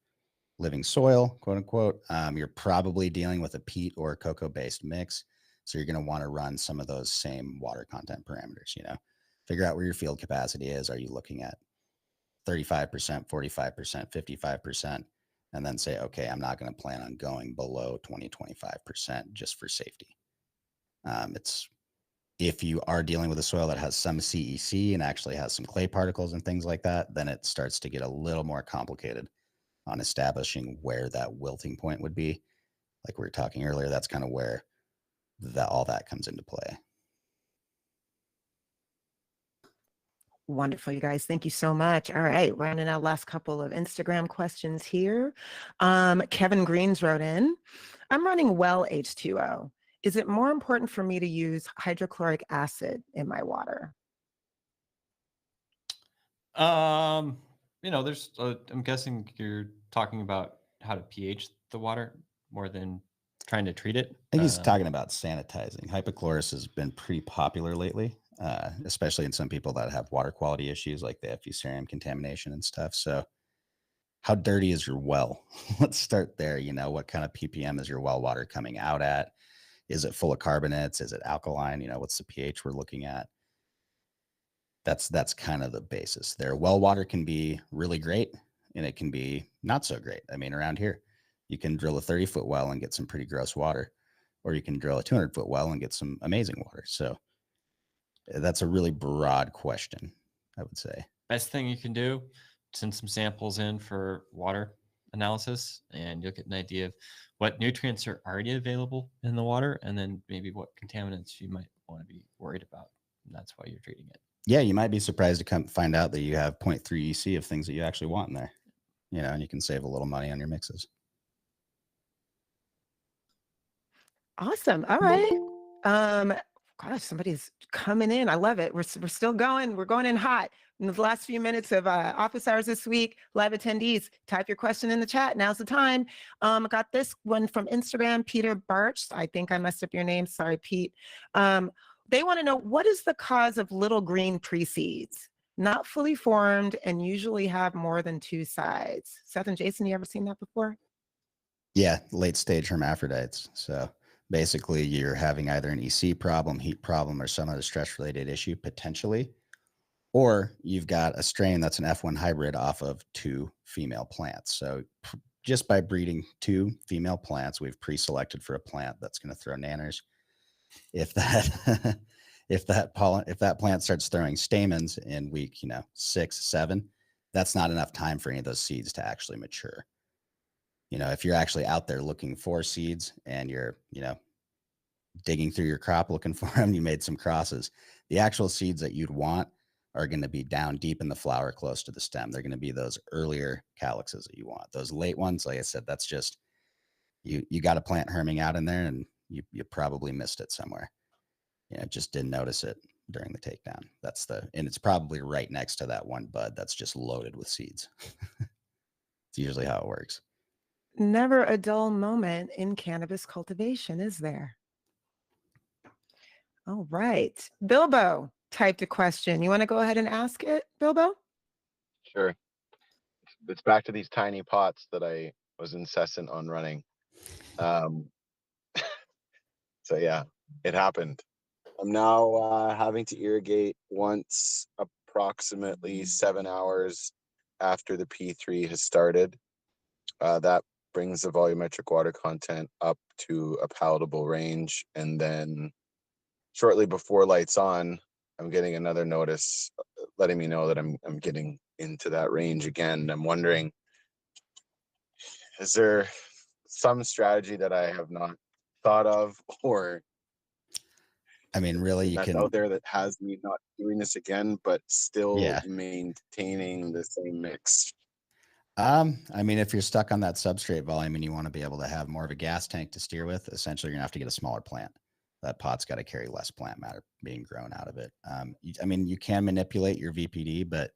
living soil, quote unquote, you're probably dealing with a peat or cocoa based mix. So you're going to want to run some of those same water content parameters, you know, figure out where your field capacity is. Are you looking at 35%, 45%, 55%? And then say, okay, I'm not going to plan on going below 20, 25% just for safety. It's, if you are dealing with a soil that has some CEC and actually has some clay particles and things like that, then it starts to get a little more complicated on establishing where that wilting point would be. Like we were talking earlier, that's kind of where all that comes into play. Wonderful, you guys. Thank you so much. All right, running out last couple of Instagram questions here. Kevin Greens wrote in, I'm running well H2O. Is it more important for me to use hydrochloric acid in my water? You know, there's, I'm guessing you're talking about how to pH the water more than trying to treat it. I think he's talking about sanitizing. Hypochlorous has been pretty popular lately, especially in some people that have water quality issues like the fusarium contamination and stuff. So how dirty is your well? Let's start there. You know, what kind of ppm is your well water coming out at? Is it full of carbonates? Is it alkaline? You know, what's the pH we're looking at? That's kind of the basis there. Well water can be really great and it can be not so great. I mean, around here, you can drill a 30-foot well and get some pretty gross water, or you can drill a 200-foot well and get some amazing water. So that's a really broad question, I would say. Best thing you can do, send some samples in for water analysis, and you'll get an idea of what nutrients are already available in the water, and then maybe what contaminants you might want to be worried about. And that's why you're treating it. Yeah, you might be surprised to come find out that you have 0.3 EC of things that you actually want in there, you know, and you can save a little money on your mixes. Awesome. All right. Gosh, somebody's coming in. I love it. We're still going. We're going in hot. In the last few minutes of office hours this week, live attendees, type your question in the chat. Now's the time. I got this one from Instagram, Peter Birch. I think I messed up your name. Sorry, Pete. They want to know, what is the cause of little green pre-seeds? Not fully formed and usually have more than 2 sides. Seth and Jason, you ever seen that before? Yeah, late stage hermaphrodites. So basically you're having either an EC problem, heat problem, or some other stress related issue potentially, or you've got a strain that's an F1 hybrid off of 2 female plants. So just by breeding 2 female plants, we've pre-selected for a plant that's going to throw nanners. If that if that plant starts throwing stamens in week, you know, 6, 7, that's not enough time for any of those seeds to actually mature. You know, if you're actually out there looking for seeds and you're, you know, digging through your crop looking for them, you made some crosses, the actual seeds that you'd want are going to be down deep in the flower close to the stem. They're going to be those earlier calyxes that you want. Those late ones, like I said, that's just, you got a plant herming out in there and you probably missed it somewhere. You know, just didn't notice it during the takedown. And it's probably right next to that one bud that's just loaded with seeds. It's usually how it works. Never a dull moment in cannabis cultivation, is there? All right. Bilbo typed a question. You want to go ahead and ask it, Bilbo? Sure. It's back to these tiny pots that I was incessant on running. So yeah, it happened. I'm now having to irrigate once approximately 7 hours after the P3 has started. That brings the volumetric water content up to a palatable range. And then shortly before lights on, I'm getting another notice letting me know that I'm getting into that range again. I'm wondering, is there some strategy that I have not thought of, or I mean, really, you that's can out there that has me not doing this again, but still Yeah. maintaining the same mix? I mean, if you're stuck on that substrate volume and you want to be able to have more of a gas tank to steer with, essentially you're gonna have to get a smaller plant. that pot's got to carry less plant matter being grown out of it. I mean, you can manipulate your VPD, but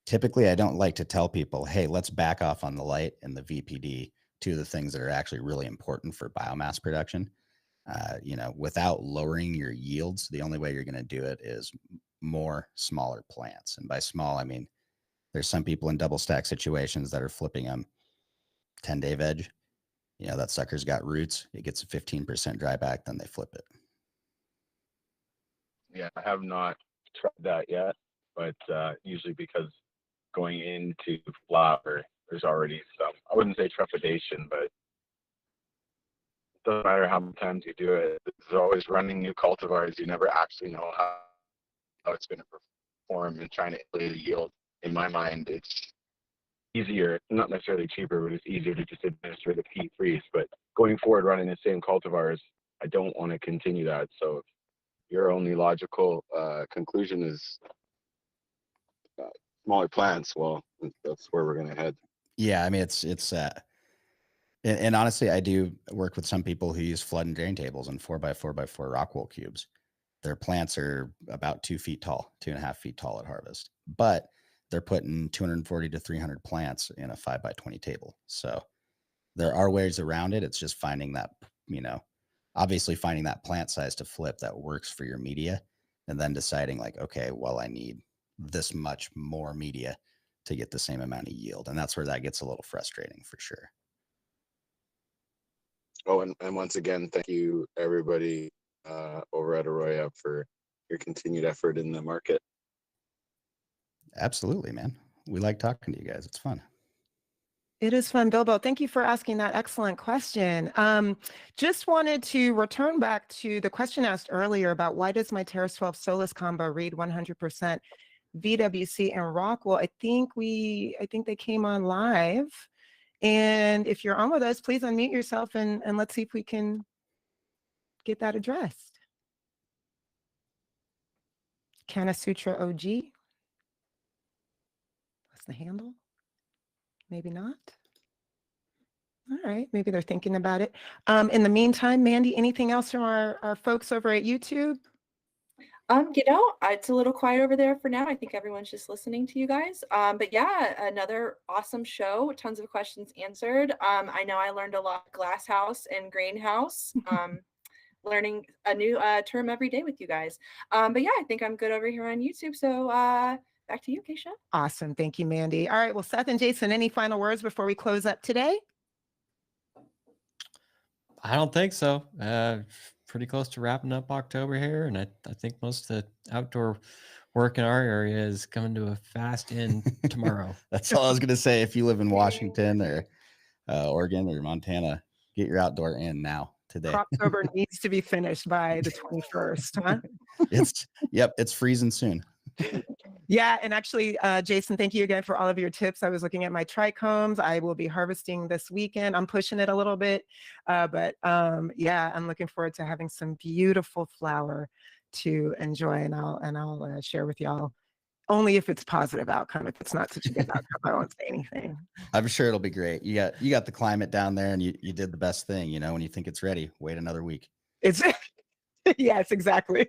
typically I don't like to tell people, hey, let's back off on the light and the VPD to the things that are actually really important for biomass production. Without lowering your yields, the only way you're going to do it is more smaller plants. And by small, I mean, there's some people in double stack situations that are flipping them 10-day veg. That sucker's got roots. It gets a 15% dry back, then they flip it. Yeah, I have not tried that yet, but usually because going into flower, there's already some, I wouldn't say trepidation, but it doesn't matter how many times you do it. There's always running new cultivars. You never actually know how it's going to perform, and trying to inflate a yield. In my mind, it's easier, not necessarily cheaper, but it's easier to just administer the P3s. But going forward, running the same cultivars, I don't want to continue that. So if your only logical conclusion is smaller plants, well, that's where we're going to head. Yeah, I mean, and honestly, I do work with some people who use flood and drain tables and 4x4x4 rock wool cubes. Their plants are about 2 feet tall, 2.5 feet tall at harvest, but they're putting 240 to 300 plants in a 5x20 table. So there are ways around it. It's just finding that, obviously finding that plant size to flip that works for your media, and then deciding like, okay, well, I need this much more media to get the same amount of yield. And that's where that gets a little frustrating for sure. Oh, and once again, thank you everybody over at AROYA for your continued effort in the market. Absolutely, man. We like talking to you guys. It's fun. It is fun, Bilbo. Thank you for asking that excellent question. Just wanted to return back to the question asked earlier about why does my Terrace 12 Solus combo read 100% VWC and Rockwell? I think they came on live. And if you're on with us, please unmute yourself and let's see if we can get that addressed. Kanasutra OG. What's the handle? Maybe not. All right, maybe they're thinking about it. In the meantime, Mandy, anything else from our folks over at YouTube? It's a little quiet over there for now. I think everyone's just listening to you guys. But yeah, another awesome show. Tons of questions answered. I know I learned a lot. Glass house and greenhouse. Learning a new term every day with you guys. But yeah, I think I'm good over here on YouTube. So back to you, Keisha. Awesome. Thank you, Mandy. All right. Well, Seth and Jason, any final words before we close up today? I don't think so. Pretty close to wrapping up October here, and I think most of the outdoor work in our area is coming to a fast end tomorrow. That's all I was going to say. If you live in Washington or Oregon or Montana, get your outdoor in now today. Croptober needs to be finished by the 21st, huh? It's freezing soon. Yeah, and actually, Jason, thank you again for all of your tips. I was looking at my trichomes. I will be harvesting this weekend. I'm pushing it a little bit, but yeah, I'm looking forward to having some beautiful flower to enjoy, and I'll share with y'all only if it's positive outcome. If it's not such a good outcome, I won't say anything. I'm sure it'll be great. You got the climate down there, and you did the best thing. When you think it's ready, wait another week. It's yes, exactly.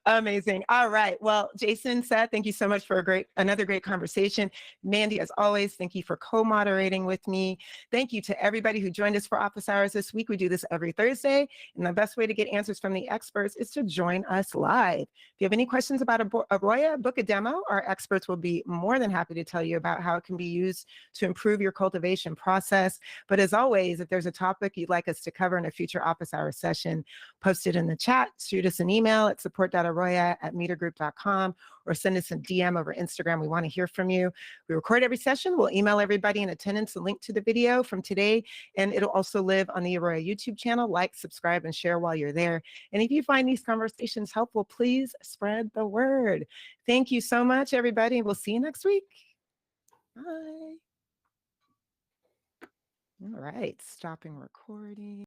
Amazing. All right. Well, Jason, Seth, thank you so much for another great conversation. Mandy, as always, thank you for co-moderating with me. Thank you to everybody who joined us for Office Hours this week. We do this every Thursday, and the best way to get answers from the experts is to join us live. If you have any questions about AROYA, book a demo. Our experts will be more than happy to tell you about how it can be used to improve your cultivation process. But as always, if there's a topic you'd like us to cover in a future Office Hours session, post it in the chat, shoot us an email at support.aroya@metergroup.com, or send us a DM over Instagram. We want to hear from you. We record every session. We'll email everybody in attendance a link to the video from today, and it'll also live on the AROYA YouTube channel. Like, subscribe, and share while you're there. And if you find these conversations helpful, please spread the word. Thank you so much, everybody. We'll see you next week. Bye. All right, stopping recording.